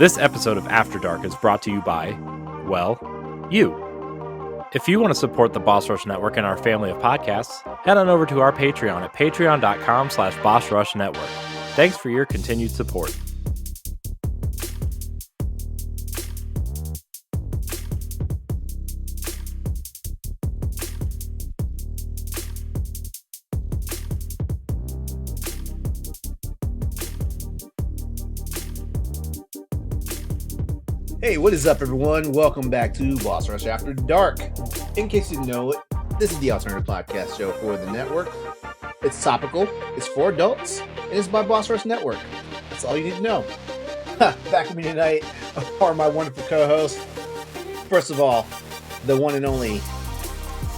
This episode of After Dark is brought to you by, well, you. If you want to support the Boss Rush Network and our family of podcasts, head on over to our Patreon at patreon.com/BossRushNetwork. Thanks for your continued support. Hey, what is up, everyone? Welcome back to Boss Rush After Dark. In case you didn't know it, this is the alternative podcast show for the network. It's topical, it's for adults, and it's by Boss Rush Network. That's all you need to know. Back with me tonight are my wonderful co-hosts. First of all, the one and only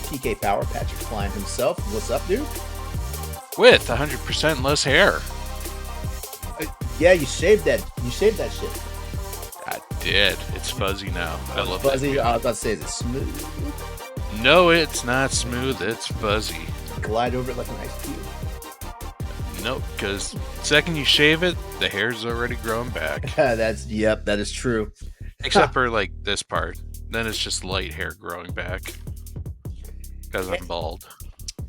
PK Power, Patrick Klein himself. What's up, dude? With 100% less hair. Yeah, you shaved that. You shaved that shit. I did. It's fuzzy now. I love Fuzzy. that. I was about to say, is it smooth? No, it's not smooth. It's fuzzy. Glide over it like an ice cube. Nope, because second you shave it, the hair's already grown back. That is true. Except for like this part. Then it's just light hair growing back. Because I'm bald.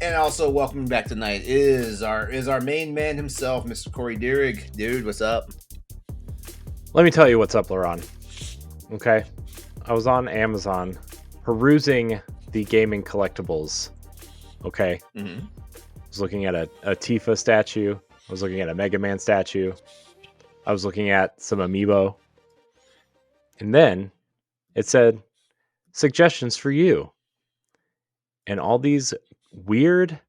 And also welcome back tonight is our main man himself, Mr. Corey Dirrig. Dude, what's up? Let me tell you what's up, LeRon. Okay? I was on Amazon perusing the gaming collectibles. Okay? Mm-hmm. I was looking at a Tifa statue. I was looking at a Mega Man statue. I was looking at some amiibo. And then it said, suggestions for you. And all these weird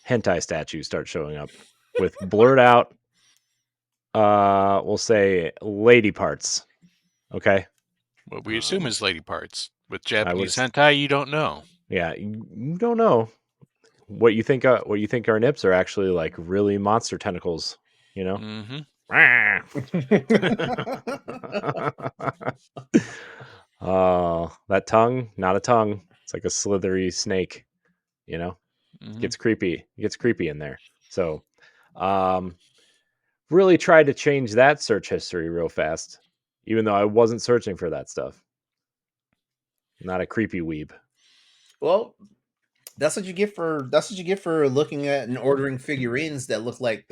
hentai statues start showing up with blurred out, we'll say, lady parts. Okay? What we assume is lady parts. With Japanese hentai, you don't know. Yeah, you don't know. What you think our nips are actually like really monster tentacles, you know? Mm-hmm. Oh, that tongue, not a tongue. It's like a slithery snake, you know? Mm-hmm. Gets creepy. It gets creepy in there. So, really tried to change that search history real fast, even though I wasn't searching for that stuff. Not a creepy weeb. Well, that's what you get for looking at and ordering figurines that look like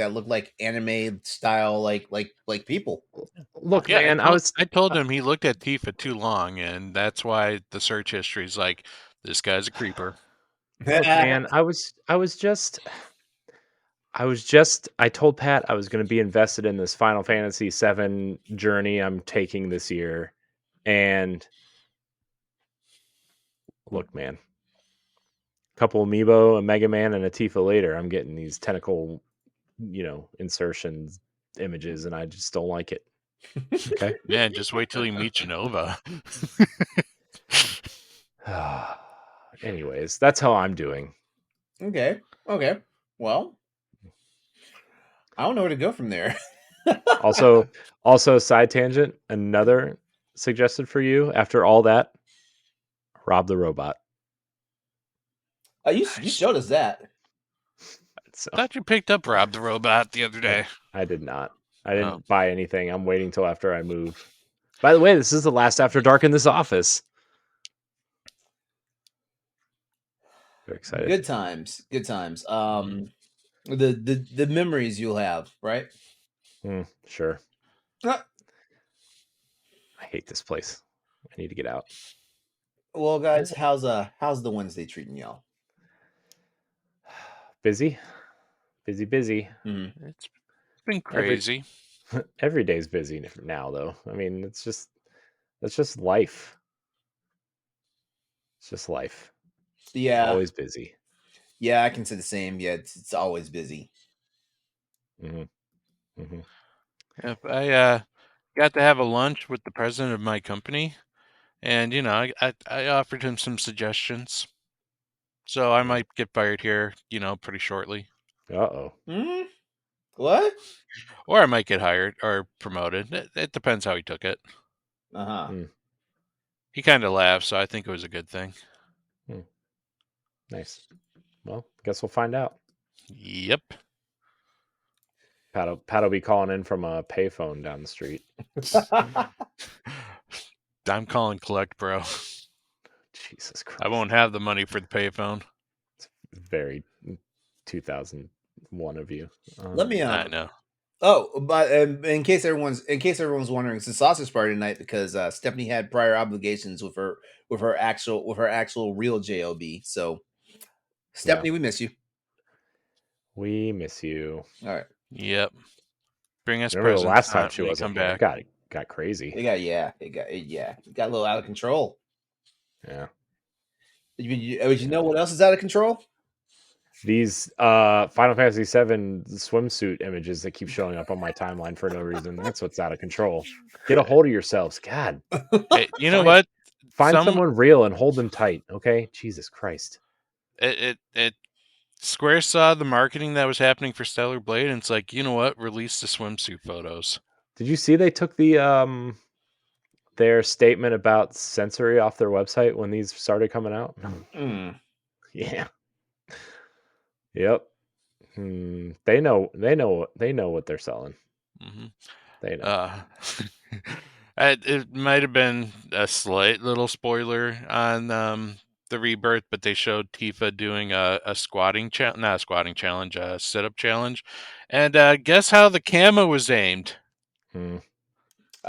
anime style like people. Look, Yeah, man, I told him he looked at Tifa too long, and that's why the search history is like, this guy's a creeper. Look, man, I told Pat I was going to be invested in this Final Fantasy VII journey I'm taking this year. And look, man, a couple amiibo, a Mega Man, and a Tifa later, I'm getting these tentacle, insertions images, and I just don't like it. Okay? Man, just wait till you meet Genova. Anyways, that's how I'm doing. Okay. Well, I don't know where to go from there. Also, side tangent, another suggested for you after all that, Rob the Robot. You showed us that. So, I thought you picked up Rob the Robot the other day. I did not. I didn't buy anything. I'm waiting till after I move. By the way, this is the last After Dark in this office. Very excited. Good times. The memories you'll have, right? Sure. I hate this place. I need to get out. Well, guys, how's the Wednesday treating y'all? Busy. Mm-hmm. It's been crazy. Every day's busy now, though. I mean, that's just life. It's just life. Yeah. Always busy. Yeah, I can say the same. Yeah, it's always busy. Mm-hmm. Mm-hmm. Yep, I got to have a lunch with the president of my company, and I offered him some suggestions. So I might get fired here, pretty shortly. Uh-oh. Mm-hmm. What? Or I might get hired or promoted. It depends how he took it. Uh-huh. He kind of laughed, so I think it was a good thing. Nice. Well, guess we'll find out. Yep. Pat will be calling in from a payphone down the street. I'm calling collect, bro. Jesus Christ. I won't have the money for the payphone. It's very 2001 of you. Let me I know. Oh, but in case everyone's wondering, it's a sausage party tonight because Stephanie had prior obligations with her actual real job. So, Stephanie, we miss you. We miss you. All right. Yep. Bring us Remember the presents last time she when you wasn't come here? back. It got crazy. It got a little out of control. Yeah. But you know what else is out of control? These Final Fantasy VII swimsuit images that keep showing up on my timeline for no reason. That's what's out of control. Get a hold of yourselves. God. Hey, you know what? Find someone real and hold them tight, okay? Jesus Christ. Square saw the marketing that was happening for Stellar Blade, and it's like, you know what? Release the swimsuit photos. Did you see they took the their statement about censoring off their website when these started coming out? Yeah. Yep. They know what they're selling. Mm-hmm. They know. It might have been a slight little spoiler on the Rebirth, but they showed Tifa doing a squatting challenge, not a squatting challenge, a sit-up challenge. And guess how the camo was aimed? I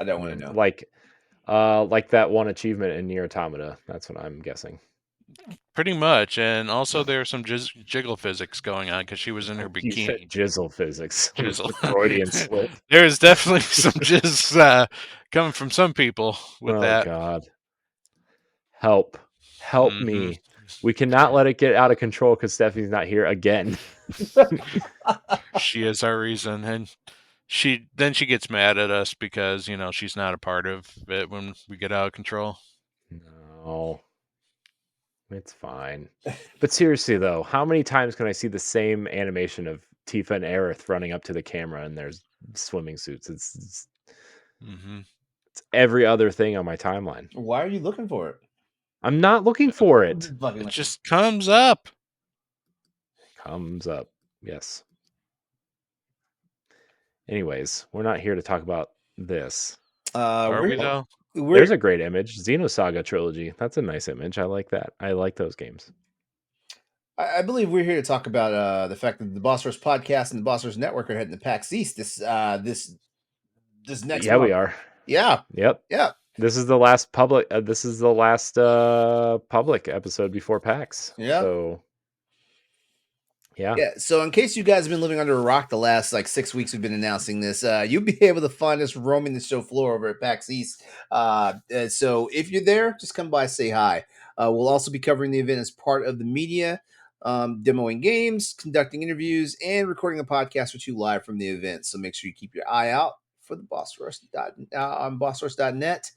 don't want to know. Like that one achievement in Nier Automata. That's what I'm guessing. Pretty much, and also there was some jiggle physics going on because she was in her bikini. You said jizzle physics. Jizzle. Freudian slip. There's definitely some jizz coming from some people with that. Oh God! Help me! We cannot let it get out of control because Stephanie's not here again. She is our reason, and she gets mad at us because she's not a part of it when we get out of control. No. It's fine. But seriously, though, how many times can I see the same animation of Tifa and Aerith running up to the camera and there's swimming suits? It's every other thing on my timeline. Why are you looking for it? I'm not looking for it. It just comes up. Comes up. Yes. Anyways, we're not here to talk about this. Are we, though? There's a great image. Xenosaga trilogy. That's a nice image. I like that. I like those games. I believe we're here to talk about the fact that the Boss Rush podcast and the Boss Rush Network are heading to PAX East this next month. We are. Yeah. Yep. Yeah. This is the last public. This is the last public episode before PAX. Yeah. So. Yeah. So in case you guys have been living under a rock the last 6 weeks we've been announcing this, you'll be able to find us roaming the show floor over at PAX East. So if you're there, just come by, say hi. We'll also be covering the event as part of the media, demoing games, conducting interviews, and recording a podcast or two live from the event. So make sure you keep your eye out for the on bossrush.net.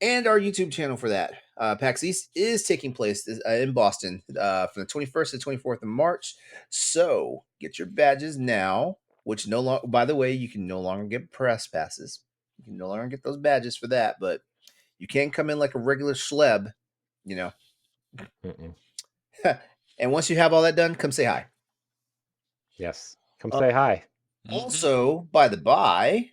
And our YouTube channel for that. PAX East is taking place in Boston from the 21st to 24th of March. So get your badges now, which by the way, you can no longer get press passes. You can no longer get those badges for that, but you can come in like a regular schleb, And once you have all that done, come say hi. Yes. Come say hi. Also, by the by,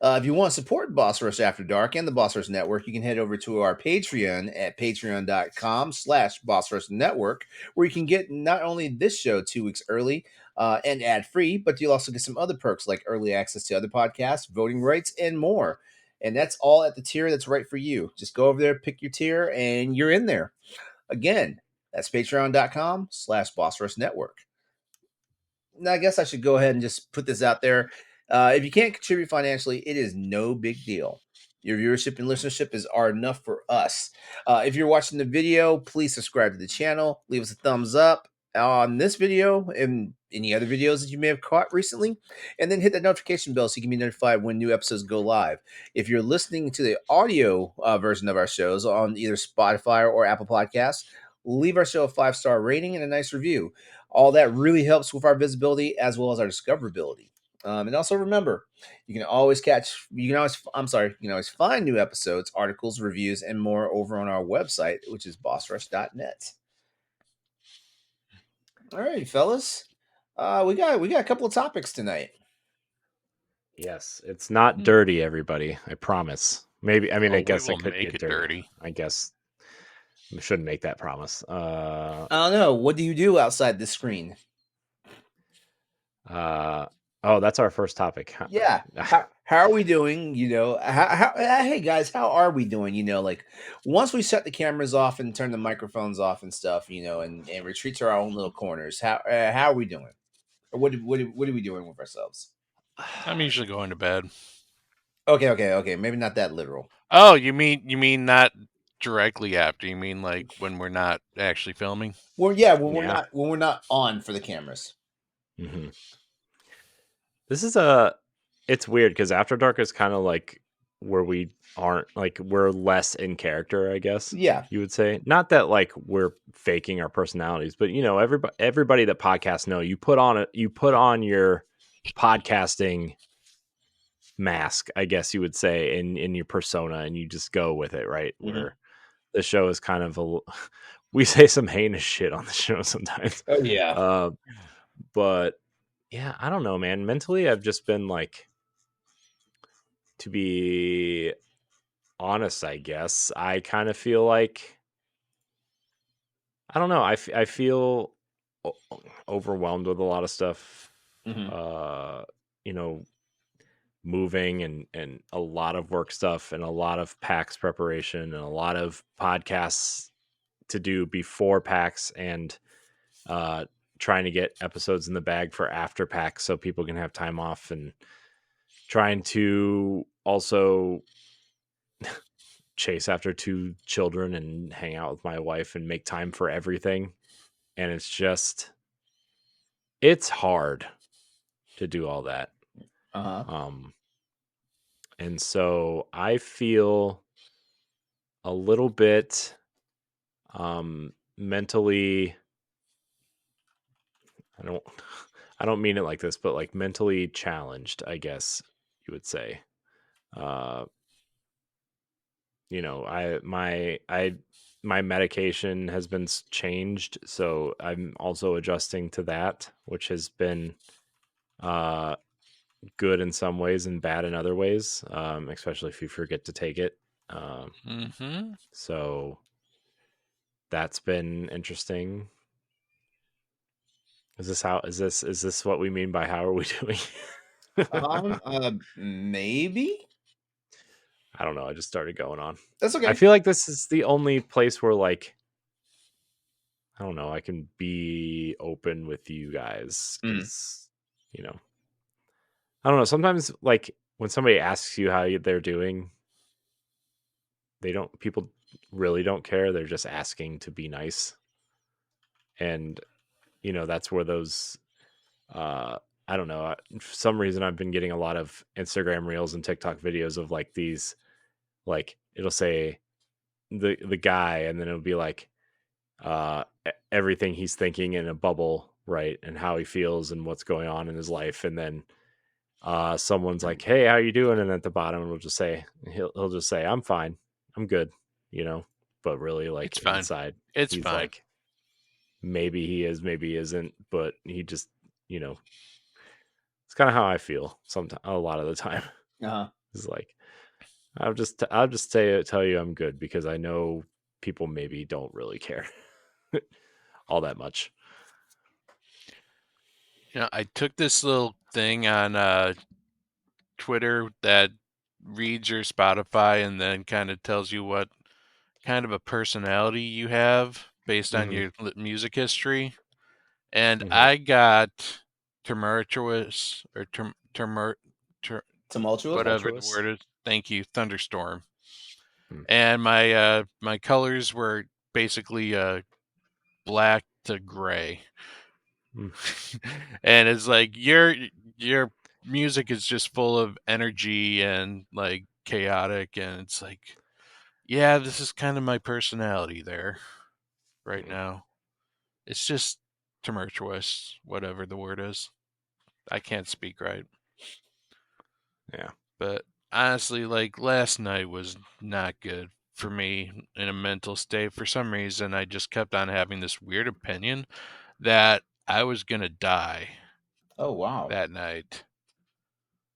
if you want to support Boss Rush After Dark and the Boss Rush Network, you can head over to our Patreon at patreon.com/Boss Rush Network, where you can get not only this show 2 weeks early and ad-free, but you'll also get some other perks like early access to other podcasts, voting rights, and more. And that's all at the tier that's right for you. Just go over there, pick your tier, and you're in there. Again, that's patreon.com/Boss Rush Network. Now, I guess I should go ahead and just put this out there. If you can't contribute financially, it is no big deal. Your viewership and listenership are enough for us. If you're watching the video, please subscribe to the channel. Leave us a thumbs up on this video and any other videos that you may have caught recently. And then hit that notification bell so you can be notified when new episodes go live. If you're listening to the audio version of our shows on either Spotify or Apple Podcasts, leave our show a 5-star rating and a nice review. All that really helps with our visibility as well as our discoverability. And also remember, you can always find new episodes, articles, reviews, and more over on our website, which is bossrush.net. All right, fellas. We got a couple of topics tonight. Yes, it's not dirty, everybody. I promise. Maybe. I mean, Oh, I we guess I will could make get it dirty. dirty. I guess I shouldn't make that promise. I don't know. What do you do outside the screen? Oh, that's our first topic. Yeah. How are we doing? Hey guys, how are we doing? Like once we shut the cameras off and turn the microphones off and stuff, and retreat to our own little corners. How are we doing? Or what are we doing with ourselves? I'm usually going to bed. Okay. Maybe not that literal. Oh, you mean not directly after? You mean like when we're not actually filming? Well, yeah, when Yeah. we're not on for the cameras. hmm This is it's weird because After Dark is kind of like where we aren't like we're less in character, I guess Yeah. you would say. Not that like we're faking our personalities, but everybody that podcasts know you put on your podcasting mask, I guess you would say, in your persona, and you just go with it, right? Mm-hmm. Where the show is kind of we say some heinous shit on the show sometimes. Oh yeah. Uh, but yeah, I don't know, man. Mentally, I've just been like, to be honest, I guess I kind of feel like I don't know. I feel overwhelmed with a lot of stuff. Mm-hmm. Uh, you know, moving and a lot of work stuff and a lot of PAX preparation and a lot of podcasts to do before PAX and uh, trying to get episodes in the bag for after PAX so people can have time off and trying to also chase after two children and hang out with my wife and make time for everything. And it's hard to do all that. Uh-huh. And so I feel a little bit mentally, I don't I don't mean it like this, but like mentally challenged, I guess you would say. Uh my medication has been changed, so I'm also adjusting to that, which has been uh good in some ways and bad in other ways, especially if you forget to take it. Mm-hmm. So that's been interesting. Is this what we mean by how are we doing? Maybe I don't know. I just started going on. that's I okay. feel like this is the only place where like I don't know, I can be open with you guys Mm. cuz you know, I don't know, sometimes like when somebody asks you how they're doing, people really don't care. They're just asking to be nice. And that's where those I don't know, for some reason I've been getting a lot of Instagram reels and TikTok videos of like these, like it'll say the guy and then it'll be like everything he's thinking in a bubble, right, and how he feels and what's going on in his life, and then someone's like, hey, how you doing, and at the bottom will just say he'll just say, I'm fine, I'm good, but really like It's fine. inside It's he's fine. like, maybe he is, maybe he isn't, but he just it's kind of how I feel sometimes, a lot of the time. Uh-huh. It's like I'll just tell you I'm good because I know people maybe don't really care all that much. I took this little thing on Twitter that reads your Spotify and then kind of tells you what kind of a personality you have based on hmm your music history. And hmm I got tumultuous or Tumultuous. whatever the Tumultuous. word is. Thank you, thunderstorm. Hmm. And my colors were basically black to gray. Hmm. And it's like your music is just full of energy and like chaotic, and it's like, yeah, this is kind of my personality there right now. It's just tumultuous, whatever the word is. I can't speak right. Yeah. But honestly, like last night was not good for me in a mental state. For some reason, I just kept on having this weird opinion that I was going to die Oh wow. that night.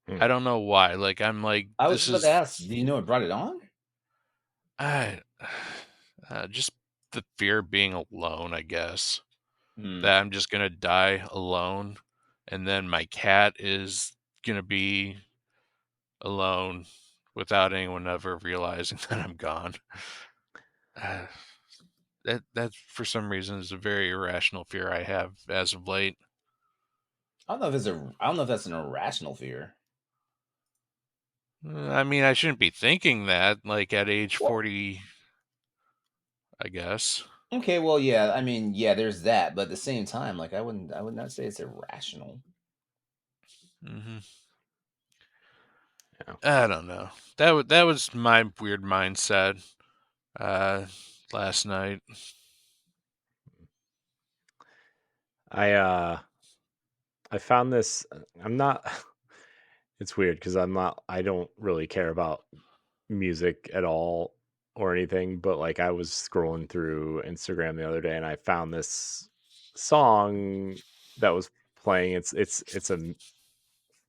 Hmm. I don't know why. Like I'm like I was this just about to is ask. Do you know what brought it on? I just the fear of being alone, I guess. Hmm. That I'm just gonna die alone, and then my cat is gonna be alone without anyone ever realizing that I'm gone. Uh, that for some reason is a very irrational fear I have as of late. I don't know if it's I don't know if that's an irrational fear. I mean, I shouldn't be thinking that like at age Well, 40, I guess. okay, well, yeah. I mean, yeah, there's that, but at the same time, like, I would not say it's irrational. hmm Yeah. I don't know. That was my weird mindset uh last night. I I found this. I'm not. It's weird because I don't really care about music at all or anything, but like I was scrolling through Instagram the other day and I found this song that was playing.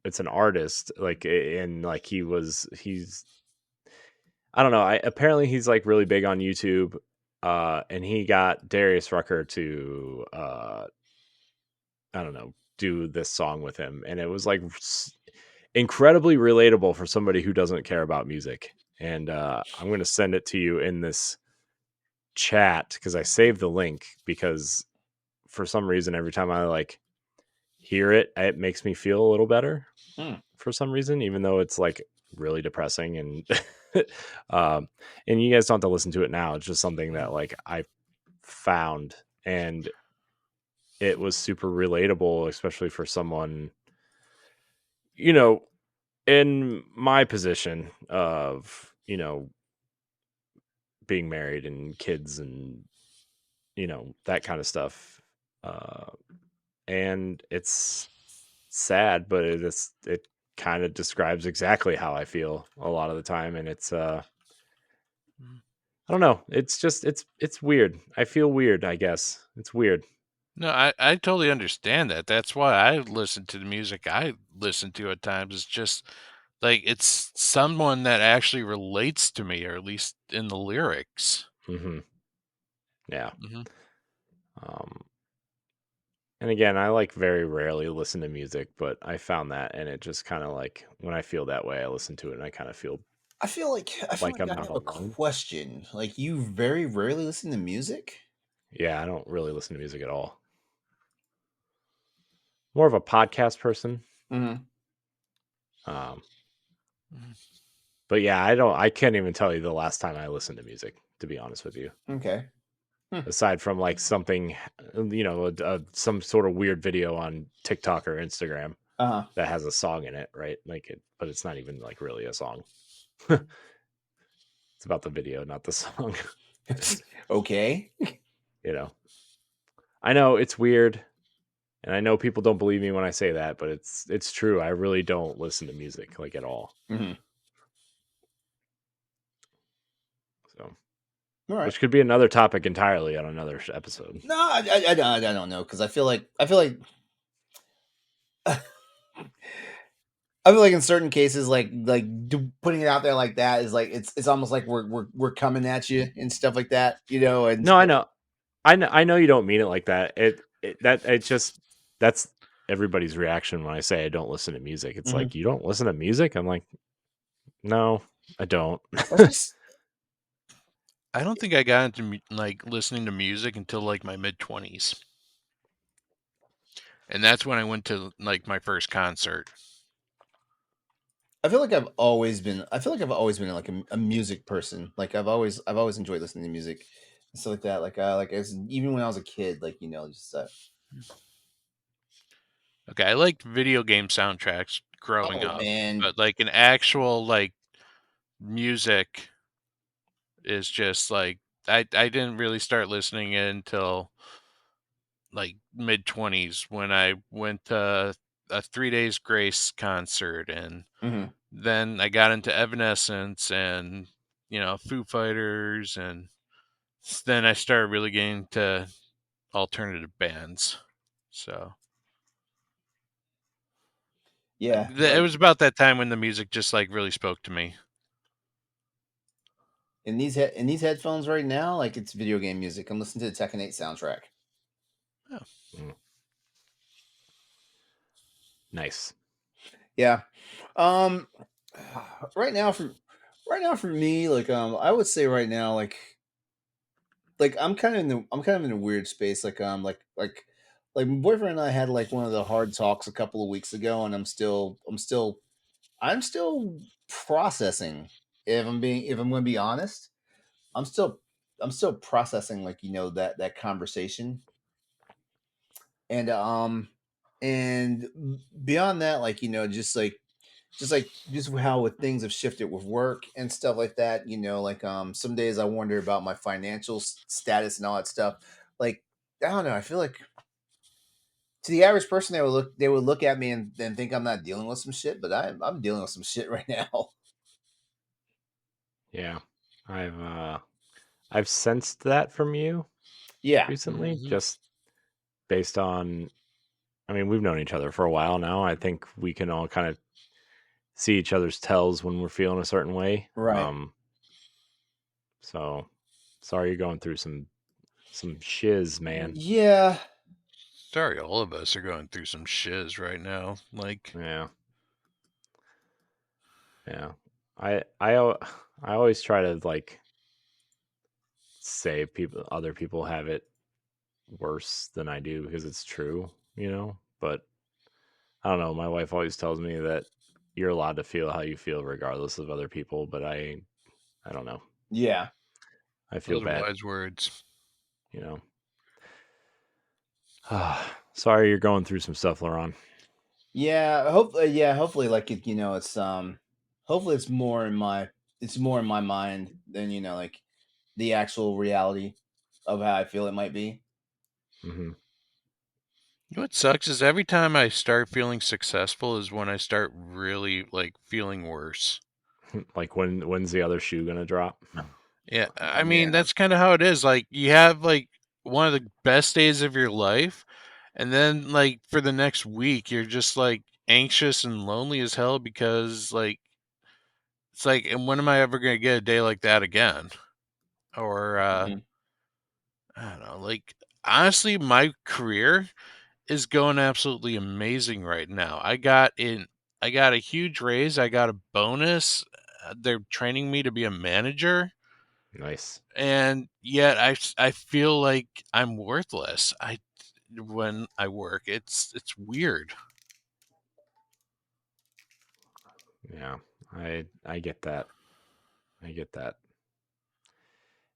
It's an artist like and like he's I don't know. I apparently he's like really big on YouTube. And he got Darius Rucker to I don't know, do this song with him, and it was like incredibly relatable for somebody who doesn't care about music. And I'm going to send it to you in this chat because I saved the link because for some reason every time I like hear it, it makes me feel a little better Hmm. for some reason, even though it's like really depressing and um, and you guys don't have to listen to it now. It's just something that like I found and it was super relatable, especially for someone, you know, in my position of, being married and kids and, that kind of stuff. Uh, and it's sad, but it kind of describes exactly how I feel a lot of the time. And it's, I don't know. It's just, it's weird. I feel weird, I guess. It's weird. No, I totally understand that. That's why I listen to the music I listen to at times. It's just like it's someone that actually relates to me, or at least in the lyrics. Hmm. Yeah. hmm Um, and again, I like very rarely listen to music, but I found that and it just kind of like when I feel that way, I listen to it and I kind of feel I feel like like I'm I not have a alone. question. Like, you very rarely listen to music? Yeah, I don't really listen to music at all. More of a podcast person. Hmm. Um, hmm but yeah, I can't even tell you the last time I listened to music, to be honest with you. Okay. Hmm. Aside from like something, some sort of weird video on TikTok or Instagram Uh that has a song in it, right? But it's not even like really a song. It's about the video, not the song. huh. Okay. you know, I know it's weird, and I know people don't believe me when I say that, but it's true. I really don't listen to music like at all. Hmm. So, All right. which could be another topic entirely on another episode. No, I don't know because I feel like I feel like in certain cases, putting it out there like that is like it's almost like we're coming at you and stuff like that, you know. And No, I know. I know you don't mean it like that. It just that's everybody's reaction when I say I don't listen to music. It's Mhm. like you don't listen to music. I'm like, no, I don't. That's just I don't think I got into like listening to music until like my mid 20s, and that's when I went to like my first concert. I feel like I've always been like a music person. Like I've always enjoyed listening to music and stuff like that. Like as even when I was a kid, like just Okay, I liked video game soundtracks growing oh up, man. but like an actual like music is just like I didn't really start listening until like mid 20s when I went to a 3 Days Grace concert, and Hmm. then I got into Evanescence and Foo Fighters, and then I started really getting to alternative bands. So Yeah, It was about that time when the music just like really spoke to me. in these headphones right now, like it's video game music. I'm listening to the Tekken 8 soundtrack. Oh. Mm. Nice. Yeah. Um right now for me, like I would say right now, like I'm kind of in a weird space. Like my boyfriend and I had like one of the hard talks a couple of weeks ago, and I'm still processing. If I'm gonna be honest, I'm still I'm still processing, like, that conversation. And beyond that, like, just how with things have shifted with work and stuff like that, like, some days I wonder about my financial status and all that stuff. Like, I don't know, I feel like to the average person they would look at me and think I'm not dealing with some shit, but I'm dealing with some shit right now. Yeah. I've sensed that from you Yeah. recently, Mm-hmm. just based on, I mean, we've known each other for a while now. I think we can all kind of see each other's tells when we're feeling a certain way. Right. So sorry you're going through some shiz, man. Yeah. Sorry, all of us are going through some shiz right now. Like, Yeah. Yeah. I always try to like say other people have it worse than I do because it's true, but I don't know, my wife always tells me that you're allowed to feel how you feel regardless of other people, but I don't know. Yeah. I feel those are bad, wise words. you know. Sorry you're going through some stuff, LeRon. Hopefully, like, hopefully it's more in my mind than, like, the actual reality of how I feel it might be. Hmm. You know what sucks is every time I start feeling successful is when I start really like feeling worse. Like when's the other shoe gonna drop? Yeah, I mean Yeah. that's kind of how it is. Like you have like one of the best days of your life, and then like for the next week you're just like anxious and lonely as hell because like it's like, and when am I ever gonna get a day like that again? Or Mhm. I don't know. Like honestly, my career is going absolutely amazing right now. I got a huge raise. I got a bonus. They're training me to be a manager, Nice. and yet I feel like I'm worthless. I when I work, it's weird. Yeah. I get that. I get that.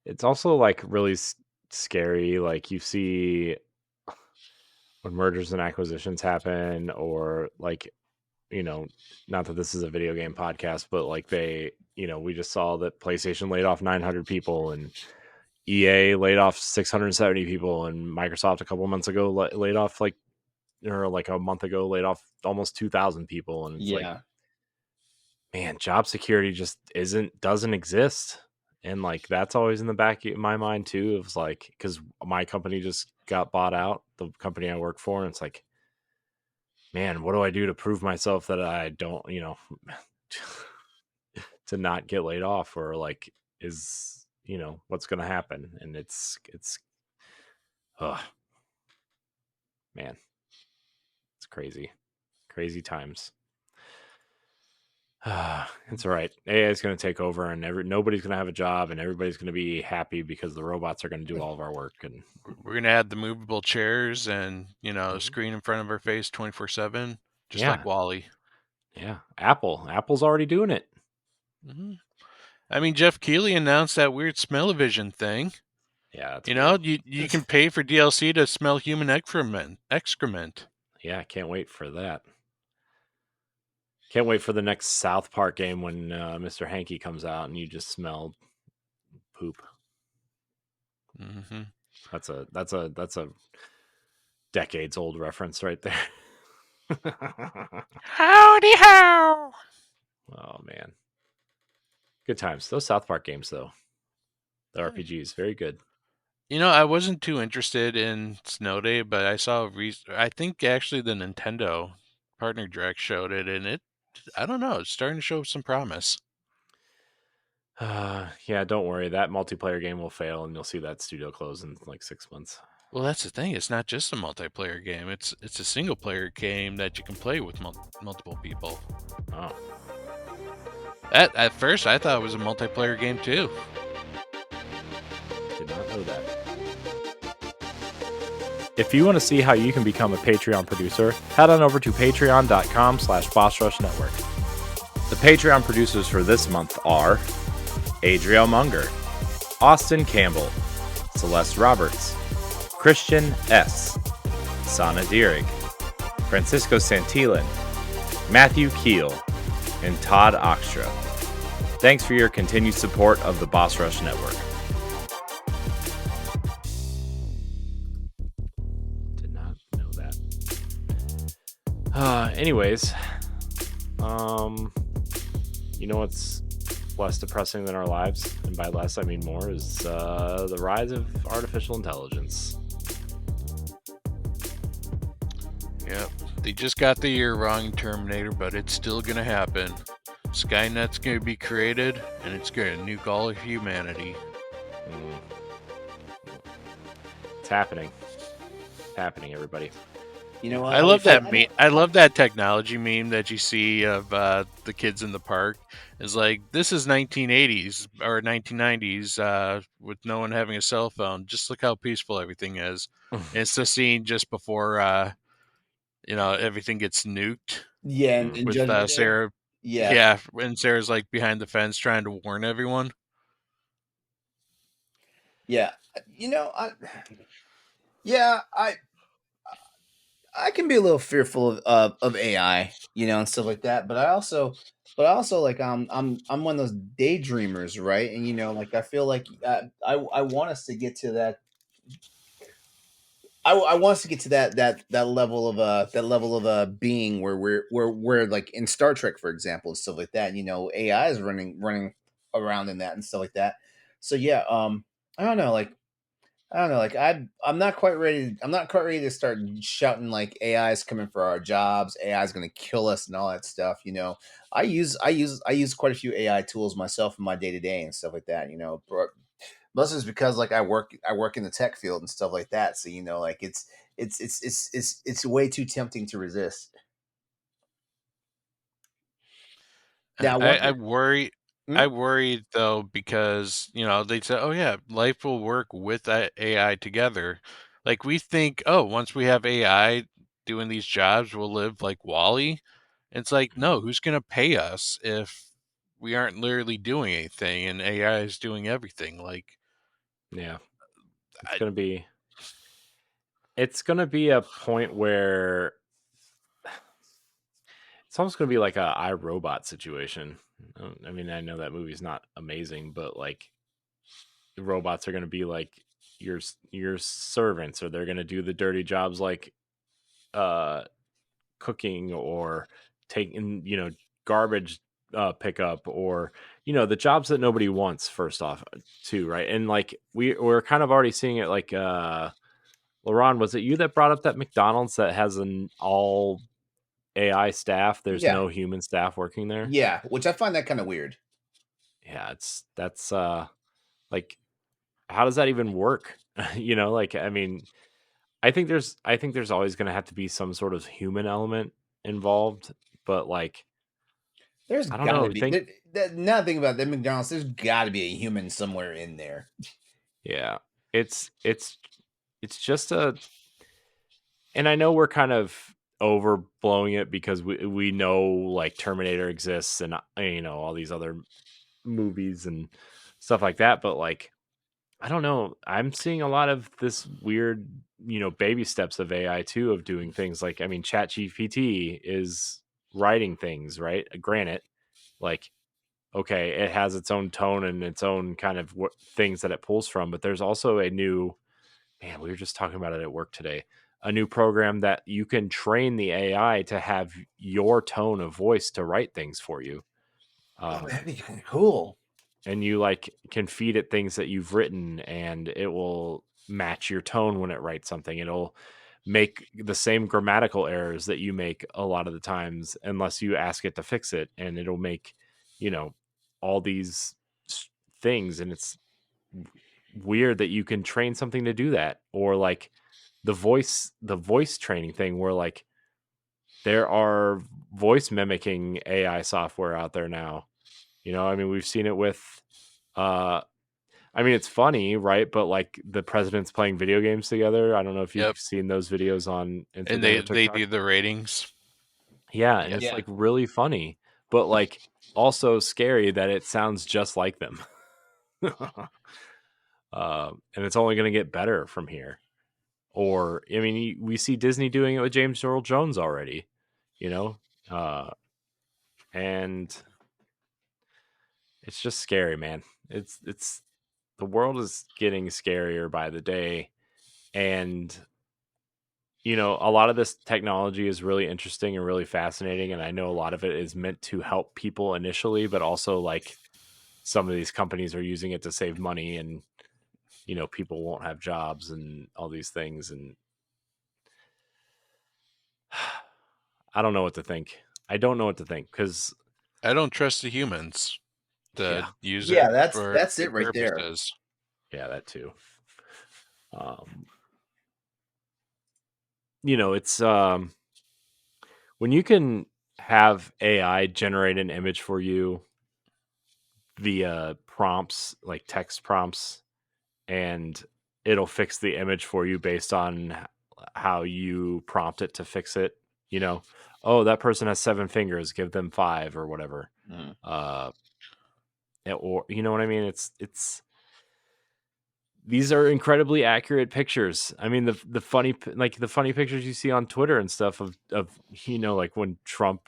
It's also like really scary. Like you see when mergers and acquisitions happen, or like, you know, not that this is a video game podcast, but like we just saw that PlayStation laid off 900 people and EA laid off 670 people, and Microsoft a couple months ago laid off or like a month ago laid off almost 2,000 people. And it's like, Yeah. man, job security just doesn't exist. And like that's always in the back of my mind too. It was like, because my company just got bought out, the company I work for, and it's like, man, what do I do to prove myself that I don't, to not get laid off, or like is what's going to happen? And it's oh man, it's crazy times. It's all right. AI is going to take over, and nobody's going to have a job, and everybody's going to be happy because the robots are going to do all of our work. And We're gonna add the movable chairs and a Mhm. screen in front of our face 24/7, just like Yeah, Wally. yeah, Apple's already doing it. hmm I mean, Jeff Keighley announced that weird smell-o-vision thing. Yeah, that's You know, weird. you can pay for DLC to smell human excrement. Yeah, I can't wait for that. Can't wait for the next South Park game when Mr. Hanky comes out and you just smell poop. hmm That's a decades old reference right there. Howdy how! Oh man, good times. Those South Park games though, the RPGs, very good. I wasn't too interested in Snow Day, but I saw I think actually the Nintendo partner Direct showed it, and I don't know, it's starting to show some promise. Yeah, don't worry. That multiplayer game will fail, and you'll see that studio close in like 6 months. Well, that's the thing. It's not just a multiplayer game. It's a single player game that you can play with multiple people. Oh, At first, I thought it was a multiplayer game too. did not know that. If you want to see how you can become a Patreon producer, head on over to patreon.com/BossRushNetwork. The Patreon producers for this month are Adriel Munger, Austin Campbell, Celeste Roberts, Christian S., Sana Dirrig, Francisco Santillan, Matthew Keel, and Todd Oxtra. Thanks for your continued support of the Boss Rush Network. Did not know that. Anyways, you know what's less depressing than our lives, and by less I mean more, is the rise of artificial intelligence. Yep. They just got the year wrong in Terminator, but it's still gonna happen. Skynet's gonna be created, and it's gonna nuke all of humanity. It's happening. It's happening, everybody. You know what? I love that meme. I love that technology meme that you see of the kids in the park. It's like, this is 1980s or 1990s with no one having a cell phone. Just look how peaceful everything is. And it's the scene just before everything gets nuked Yeah, and with Judgment Day. Sarah. Yeah. Yeah, and Sarah's like behind the fence trying to warn everyone. Yeah. You know, I can be a little fearful of AI, and stuff like that. But I also like I'm one of those daydreamers, right? And like I feel like I want us to get to that. I want us to get to that level of being where we're like in Star Trek, for example, and stuff like that. AI is running around in that and stuff like that. So yeah, I don't know, like I'm not quite ready. I'm not quite ready to start shouting like AI is coming for our jobs. AI is going to kill us and all that stuff. I use quite a few AI tools myself in my day to day and stuff like that. Mostly is because like I work in the tech field and stuff like that. So like it's way too tempting to resist. Now, one I thing. worry. Hmm? I worry though because they say, "Oh yeah, life will work with AI together." Like we think, "Oh, once we have AI doing these jobs, we'll live like Wally." It's like, no, who's gonna pay us if we aren't literally doing anything and AI is doing everything? Like, Yeah, it's I, gonna be. It's gonna be a point where it's almost gonna be like a iRobot situation. I mean, I know that movie's not amazing, but like the robots are gonna be like your servants, or they're gonna do the dirty jobs like uh cooking or taking garbage pickup, or the jobs that nobody wants, first off, too, right? And like we're kind of already seeing it, like LeRon, was it you that brought up that McDonald's that has an all AI staff? There's Yeah, no human staff working there. yeah, which I find that kind of weird. Yeah, that's like, how does that even work? Like, I mean, I think there's always going to have to be some sort of human element involved, but like, There's I don't got to know. be. Now think about that McDonald's. There's got to be a human somewhere in there. Yeah, it's just a, and I know we're kind of overblowing it because we know like Terminator exists, and all these other movies and stuff like that, but like, I don't know. I'm seeing a lot of this weird, baby steps of AI too, of doing things like, I mean, ChatGPT is writing things, right? Granted, like, okay, it has its own tone and its own kind of things that it pulls from, but there's also a new, man, we were just talking about it at work today, a new program that you can train the AI to have your tone of voice to write things for you. Oh, that'd be kind of cool. And you like can feed it things that you've written, and it will match your tone when it writes something. It'll make the same grammatical errors that you make a lot of the times unless you ask it to fix it, and it'll make, you know, all these things, and it's weird that you can train something to do that. Or like the voice training thing where like there are voice mimicking AI software out there now. I mean, we've seen it with uh I mean, it's funny, right? But like the presidents playing video games together. I don't know if you've Yep. seen those videos on And Instagram they or they TikTok. do the ratings. Yeah, and Yeah. it's Yeah. like really funny, but like also scary that it sounds just like them. And it's only going to get better from here. Or I mean, we see Disney doing it with James Earl Jones already, you know, uh, and it's just scary, man. It's the world is getting scarier by the day, and a lot of this technology is really interesting and really fascinating, and I know a lot of it is meant to help people initially, but also like some of these companies are using it to save money, and people won't have jobs and all these things, and I don't know what to think. I don't know what to think because I don't trust the humans to yeah, use Yeah, it that's for that's it good right there. purposes. yeah, that too. Um, it's when you can have AI generate an image for you via prompts, like text prompts, and it'll fix the image for you based on how you prompt it to fix it. Oh, that person has 7 fingers, give them 5 or whatever. Mm. Uh, or you know what I mean? It's these are incredibly accurate pictures. I mean, the funny pictures you see on Twitter and stuff of like when Trump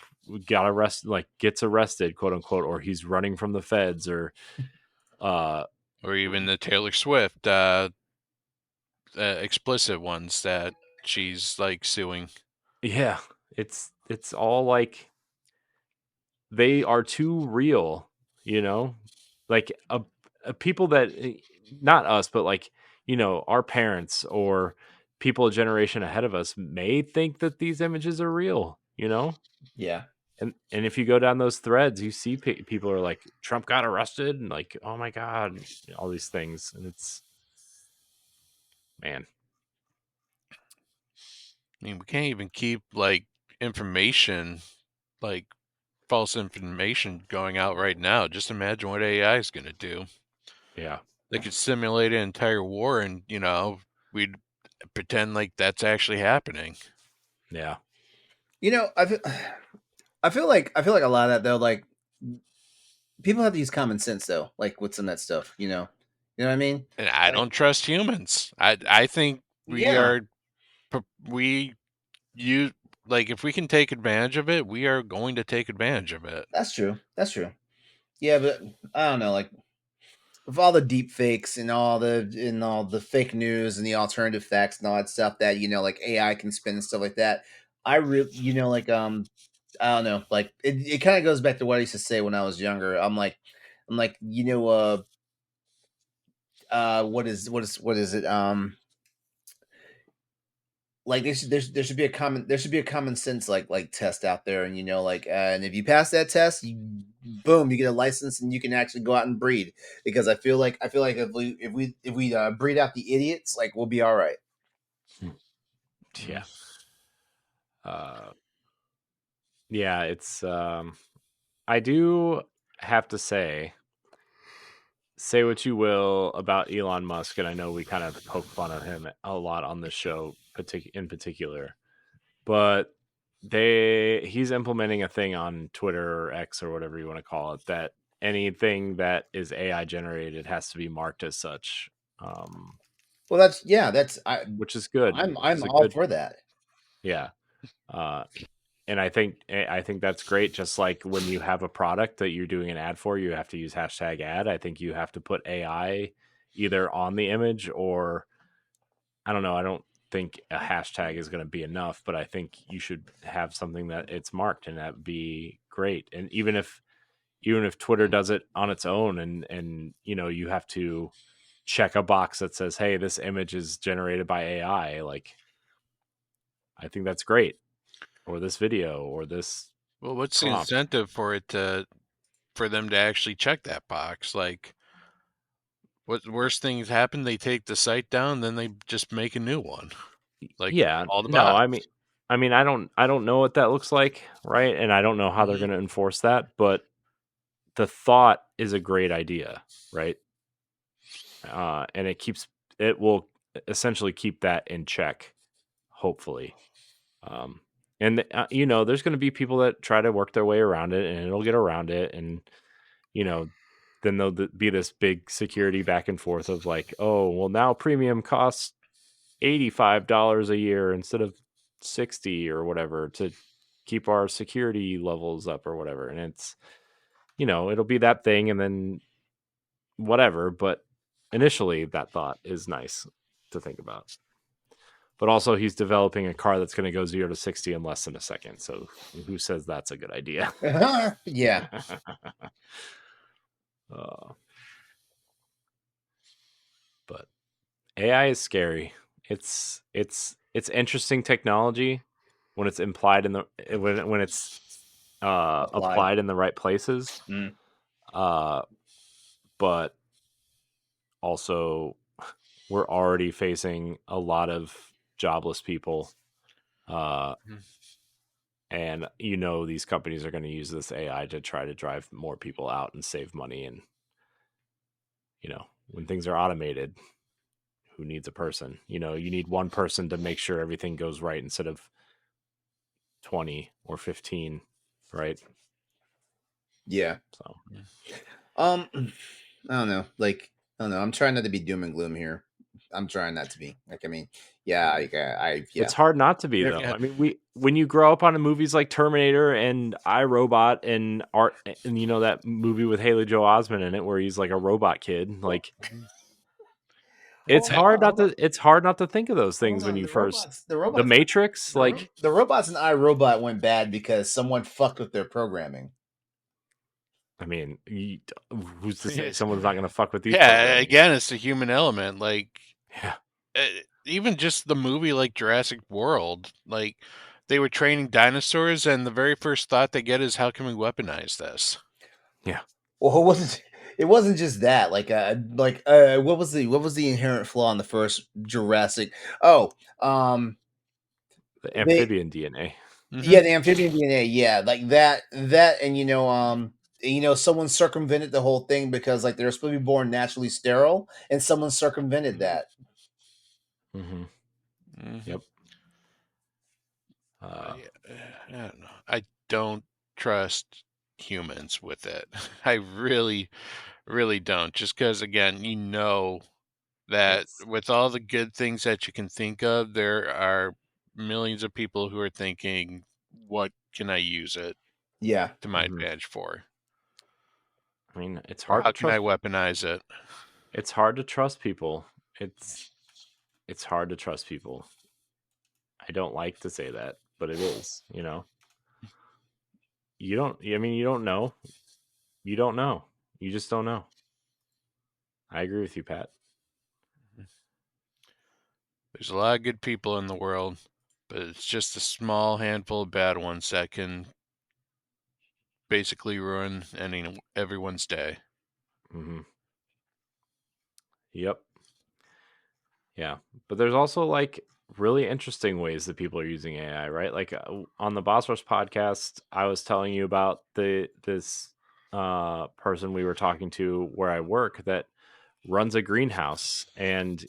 got arrested, like gets arrested, quote unquote, or he's running from the feds, or uh Or even the Taylor Swift explicit ones that she's like suing. yeah, it's all like they are too real, like a people that not us, but like our parents or people a generation ahead of us may think that these images are real, Yeah. and if you go down those threads, you see people are like, Trump got arrested, and like, oh my god, all these things, and it's, man. I mean, we can't even keep like information, like false information going out right now. Just imagine what AI is going to do. Yeah, They could simulate an entire war and, we'd pretend like that's actually happening. yeah, I feel, I feel like a lot of that though, like people have to use common sense though, like with some of that stuff. You know what I mean? And I Like, don't trust humans. I think we yeah, are we use like if we can take advantage of it, we are going to take advantage of it. that's true. That's true. Yeah, but I don't know, like with all the deep fakes and all the fake news and the alternative facts and all that stuff that like AI can spin and stuff like that. I really, like I don't know, like it kind of goes back to what I used to say when I was younger. I'm like, what is it? Like there should be a common sense like test out there, and and if you pass that test, boom, you get a license and you can actually go out and breed. Because I feel like if we breed out the idiots, like we'll be all right. yeah. uh yeah, it's I do have to say what you will about Elon Musk, and I know we kind of poke fun of him a lot on this show, in particular, but he's implementing a thing on Twitter or X or whatever you want to call it, that anything that is AI generated has to be marked as such, Well, that's which is good. I'm Which I'm is a all good, for that. yeah. Uh, and I think that's great. Just like when you have a product that you're doing an ad for, you have to use hashtag ad. I think you have to put AI either on the image, or I don't know. I don't think a hashtag is going to be enough, but I think you should have something that it's marked, and that would be great. And even if Twitter does it on its own, and you have to check a box that says, hey, this image is generated by AI, like I think that's great. Or this video or this Well, what's the prompt. incentive for them to actually check that box? Like, what worst things happen? They take the site down, then they just make a new one. Like Yeah, all the no, bots. I don't know what that looks like, right? And I don't know how they're Mhm. going to enforce that, but the thought is a great idea, right? And it will essentially keep that in check, hopefully. And there's going to be people that try to work their way around it, and it'll get around it, and you know, then there'll be this big security back and forth of like, oh, well, now premium costs $85 a year instead of 60 or whatever to keep our security levels up or whatever. And it's, it'll be that thing and then whatever. But initially, that thought is nice to think about. But also, he's developing a car that's going to go 0 to 60 in less than a second. So who says that's a good idea? Yeah. But AI is scary. It's interesting technology when it's implied in the when it's applied in the right places. Mm. But also, we're already facing a lot of jobless people, and these companies are going to use this AI to try to drive more people out and save money. And when things are automated, who needs a person? You need one person to make sure everything goes right instead of 20 or 15, right? Yeah. So I don't know. Like, I don't know. I'm trying not to be doom and gloom here. I'm trying not to be. Like, I mean, yeah, yeah. it's hard not to be, though. Yeah. I mean, when you grow up on movies like Terminator and iRobot and Art, and that movie with Haley Joel Osment in it, where he's like a robot kid, like it's hard not to think of those things when you first. The Matrix, like the robots in iRobot went bad because someone fucked with their programming. I mean, who's to say someone's not going to fuck with these? Yeah, programming? again, it's the human element. Like, Yeah. Even just the movie like Jurassic World, like they were training dinosaurs, and the very first thought they get is, "How can we weaponize this?" Yeah. Well, it wasn't just that. What was the inherent flaw in the first Jurassic? Oh, The amphibian DNA. yeah, the amphibian DNA. Yeah, like that, and someone circumvented the whole thing because like they're supposed to be born naturally sterile, and someone circumvented that. Mm-hmm. Yep. I don't know. I don't trust humans with it. I really, really don't. Just because, again, that with all the good things that you can think of, there are millions of people who are thinking, what can I use it to my advantage for? I mean, it's Or hard how to can I trust. weaponize it? It's hard to trust people. It's hard to trust people. I don't like to say that, but it is. You don't. I mean, you don't know. You don't know. You just don't know. I agree with you, Pat. There's a lot of good people in the world, but it's just a small handful of bad ones that can basically ruin everyone's day. Mm-hmm. Yep. Yeah, but there's also like really interesting ways that people are using AI, right? Like on the Boss Rush podcast, I was telling you about this person we were talking to where I work that runs a greenhouse, and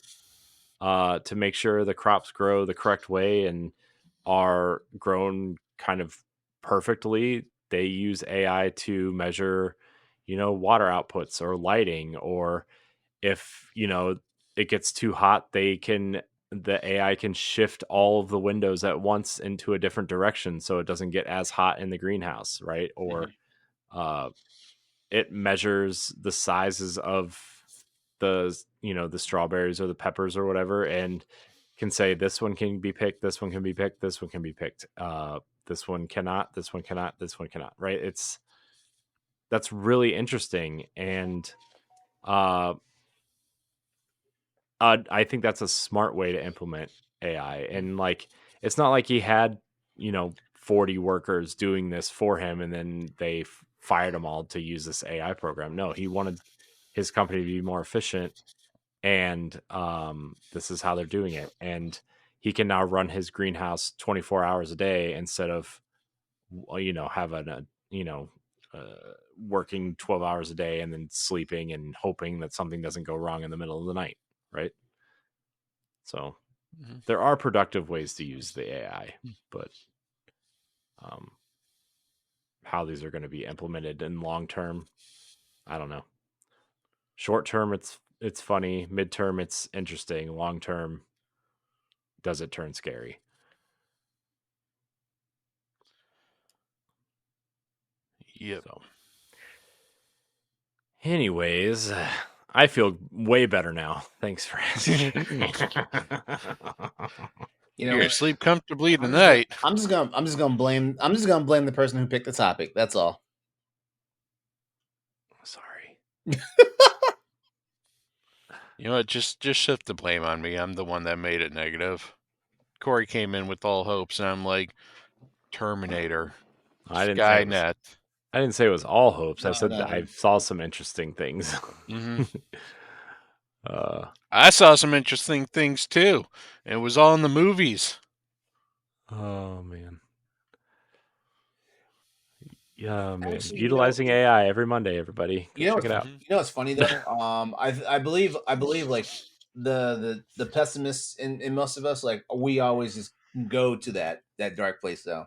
to make sure the crops grow the correct way and are grown kind of perfectly, they use AI to measure, water outputs or lighting, or if it gets too hot, the AI can shift all of the windows at once into a different direction so it doesn't get as hot in the greenhouse, right? Or it measures the sizes of the strawberries or the peppers or whatever, and can say this one can be picked, this one can be picked, this one can be picked, this one cannot, this one cannot, this one cannot, right? That's really interesting. And I think that's a smart way to implement AI. And like, it's not like he had, 40 workers doing this for him and then they fired them all to use this AI program. No, he wanted his company to be more efficient, and this is how they're doing it. And he can now run his greenhouse 24 hours a day instead of, having working 12 hours a day and then sleeping and hoping that something doesn't go wrong in the middle of the night, right? So there are productive ways to use the AI, but how these are going to be implemented in long term, I don't know. Short term, it's funny. Midterm, it's interesting. Long term, does it turn scary? Yep. So, anyways, I feel way better now. Thanks for asking. You sleep comfortably tonight. I'm just gonna blame the person who picked the topic. That's all. Sorry. You know what? Just shift the blame on me. I'm the one that made it negative. Corey came in with all hopes, and I'm like, Terminator, Skynet. I didn't say it was all hopes. I said that I saw some interesting things. I saw some interesting things too. It was all in the movies. Oh man. Yeah, man. Actually, utilizing AI every Monday, everybody. Go check it out. You know what's funny though? I believe like the pessimists in most of us, like we always just go to that dark place though.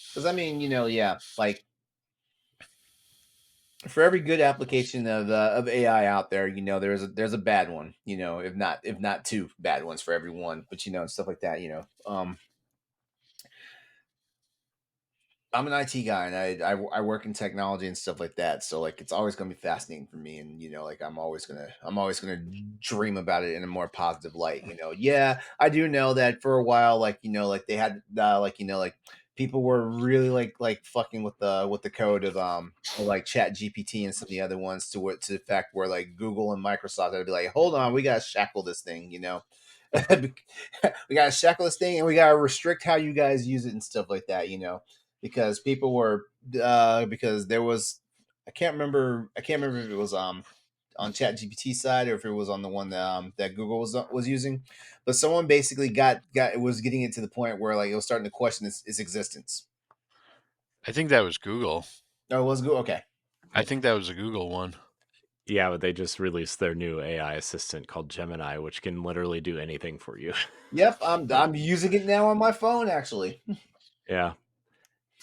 Because I mean, like for every good application of AI out there, there's a bad one, if not two bad ones for everyone, but stuff like that, I'm an IT guy and I work in technology and stuff like that. So like it's always gonna be fascinating for me, and like I'm always gonna dream about it in a more positive light. Yeah, I do know that for a while, like like they had like people were really like fucking with the code of like Chat GPT and some of the other ones to the fact where like Google and Microsoft would be like, hold on, we gotta shackle this thing, we gotta shackle this thing and we gotta restrict how you guys use it and stuff like that, because people were because there was I can't remember if it was on Chat GPT side or if it was on the one that Google was using, but someone basically was getting it to the point where like it was starting to question its existence. I think that was Google. Oh, it was Google. Okay, I think that was a Google one. Yeah, but they just released their new AI assistant called Gemini, which can literally do anything for you. Yep, I'm using it now on my phone actually. Yeah.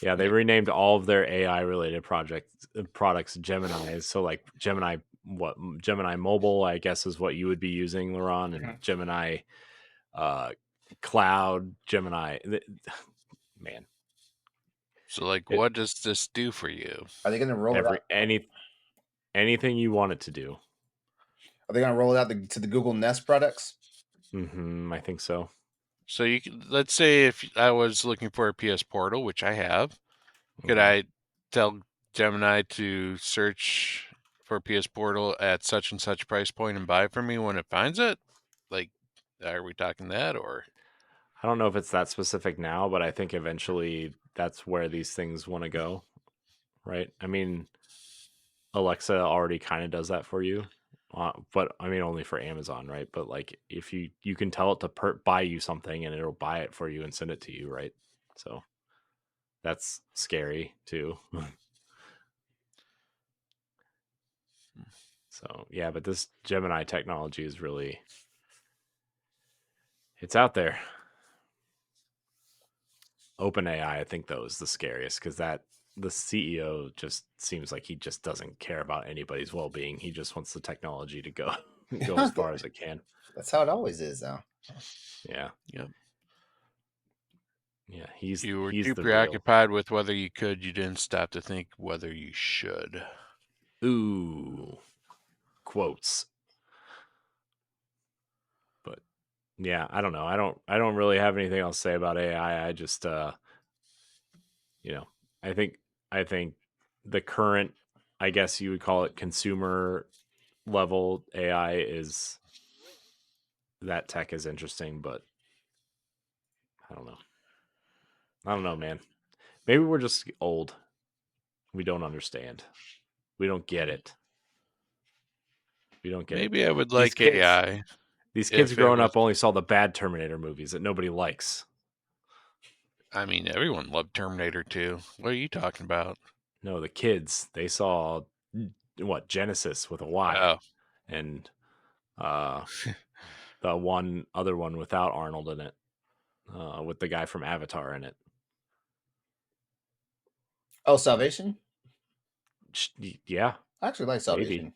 Yeah, they renamed all of their AI related products Gemini. So like Gemini Mobile, I guess is what you would be using, LeRon, and Gemini Cloud, Gemini. Man. So like, what does this do for you? Are they going to roll it out? Anything you want it to do. Are they going to roll it out to the Google Nest products? I think so. So let's say if I was looking for a PS Portal, which I have, could I tell Gemini to search for PS Portal at such and such price point and buy for me when it finds it? Like, are we talking that, or? I don't know if it's that specific now, but I think eventually that's where these things want to go, right? I mean, Alexa already kind of does that for you, but I mean only for Amazon, right? But like if you can tell it to buy you something and it'll buy it for you and send it to you, right? So that's scary too. So yeah, but this Gemini technology is really, it's out there. OpenAI, I think though, is the scariest because the CEO just seems like he just doesn't care about anybody's well-being. He just wants the technology to go as far as it can. That's how it always is, though. Yeah. Yep. Yeah, you were too preoccupied with whether you could, you didn't stop to think whether you should. Ooh, quotes. But yeah, I don't know. I don't really have anything else to say about AI. I just I think the current, I guess you would call it consumer level AI that tech is interesting, but I don't know. I don't know, man. Maybe we're just old. We don't understand. We don't get it. We don't get Maybe it. I would These like kids, AI these kids if it growing was. up only saw the bad Terminator movies that nobody likes. I mean, everyone loved Terminator 2. What are you talking about? No, the kids, they saw what, Genesis with a Y, Oh, and uh the other one without Arnold in it, with the guy from Avatar in it. Oh, Salvation. Yeah, I actually like Salvation. maybe.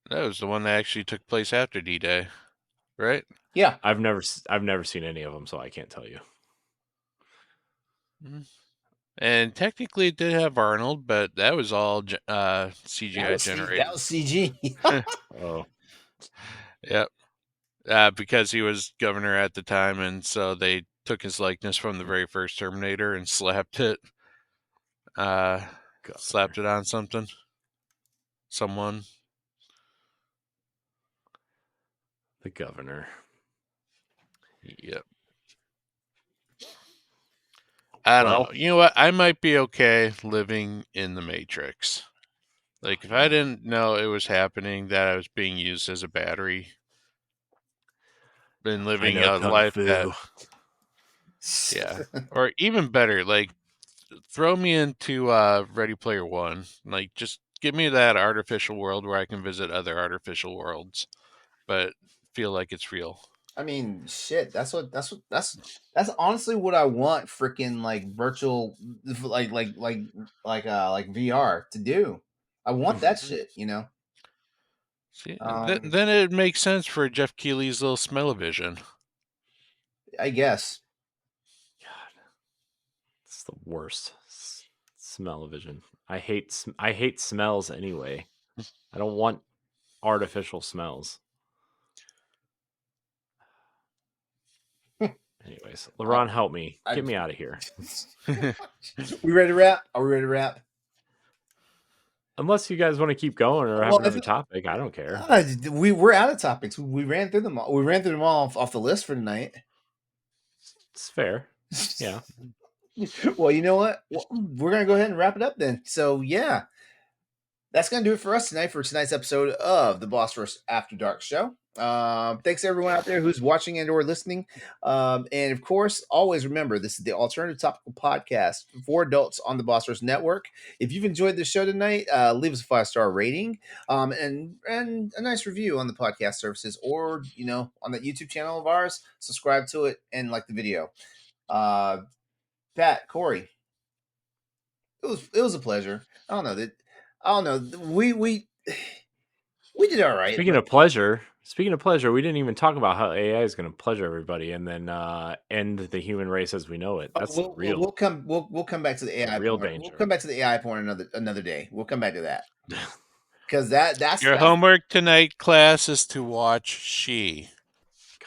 that was the one that actually took place after D-Day, right? Yeah. I've never seen any of them, so I can't tell you. And technically, it did have Arnold, but that was all CGI generated. That was CG. Oh, Yep. Because he was governor at the time, and so they took his likeness from the very first Terminator and slapped it. Slapped it on someone. the governor. Yep. I don't know. You know what? I might be okay living in the Matrix. Like, if I didn't know it was happening, that I was being used as a battery, been living a life that, yeah, or even better, like, throw me into Ready Player One. Like, just give me that artificial world where I can visit other artificial worlds, but feel like it's real. I mean, shit. That's honestly what I want. Freaking like virtual, like VR to do. I want that shit. You know. See, then it makes sense for Jeff Keighley's little smell-o-vision. I guess. God, it's the worst smell-o-vision. I hate smells anyway. I don't want artificial smells. Anyways, LeRon, help me. Get me out of here. We ready to wrap? Are we ready to wrap? Unless you guys want to keep going or have another topic, I don't care. We're out of topics. We ran through them all. We ran through them all off the list for tonight. It's fair. Yeah. Well, you know what? We're gonna go ahead and wrap it up then. So yeah, that's gonna do it for us tonight for tonight's episode of the Boss Rush After Dark show. Thanks everyone out there who's watching and or listening. And of course, always remember this is the Alternative Topical Podcast for adults on the Boss Rush Network. If you've enjoyed the show tonight, leave us a 5-star rating, and a nice review on the podcast services, or on that YouTube channel of ours. Subscribe to it and like the video. Pat, Corey, it was a pleasure. I don't know. We did all right. Speaking of pleasure, we didn't even talk about how AI is going to pleasure everybody and then end the human race as we know it. That's real. We'll come back to the AI. Real porn. danger. We'll come back to the AI porn another day. We'll come back to that because that's your homework tonight, class, is to watch She.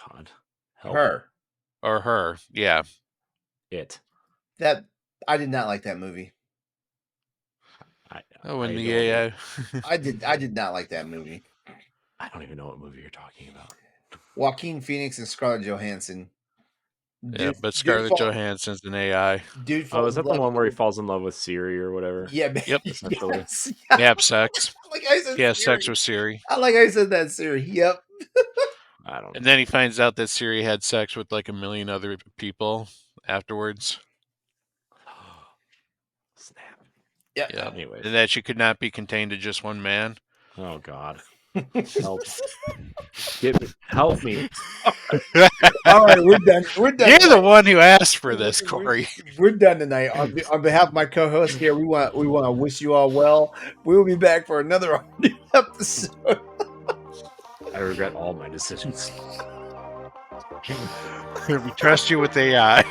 God, help her or her. Yeah, it. That I did not like that movie. I did not like that movie. I don't even know what movie you're talking about. Joaquin Phoenix and Scarlett Johansson. Yeah, but Scarlett Johansson's an AI. Dude, is that the one where he falls in love with Siri or whatever? Yeah. Yep. Yes. They have sex. He has sex with Siri. I like how you said that, Siri. Yep. I don't know. And then he finds out that Siri had sex with like a million other people afterwards. Snap. Yeah. Anyways. And that she could not be contained to just one man. Oh God. Help. Help me. All right, we're done. We're done. You're the one who asked for this, Corey. We're done tonight. On behalf of my co-host here, we want to wish you all well. We will be back for another episode. I regret all my decisions. We trust you with AI.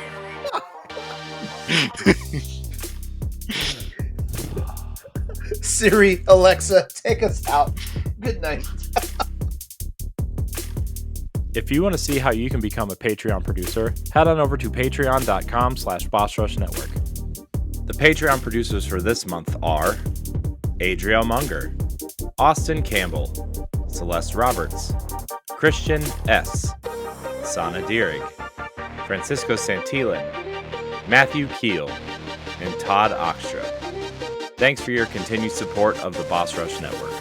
Siri, Alexa, take us out. Good night. If you want to see how you can become a Patreon producer, head on over to patreon.com/BossRushNetwork. The Patreon producers for this month are Adriel Munger, Austin Campbell, Celeste Roberts, Christian S., Sana Dirrig, Francisco Santillan, Matthew Keel, and Todd Oxtra. Thanks for your continued support of the Boss Rush Network.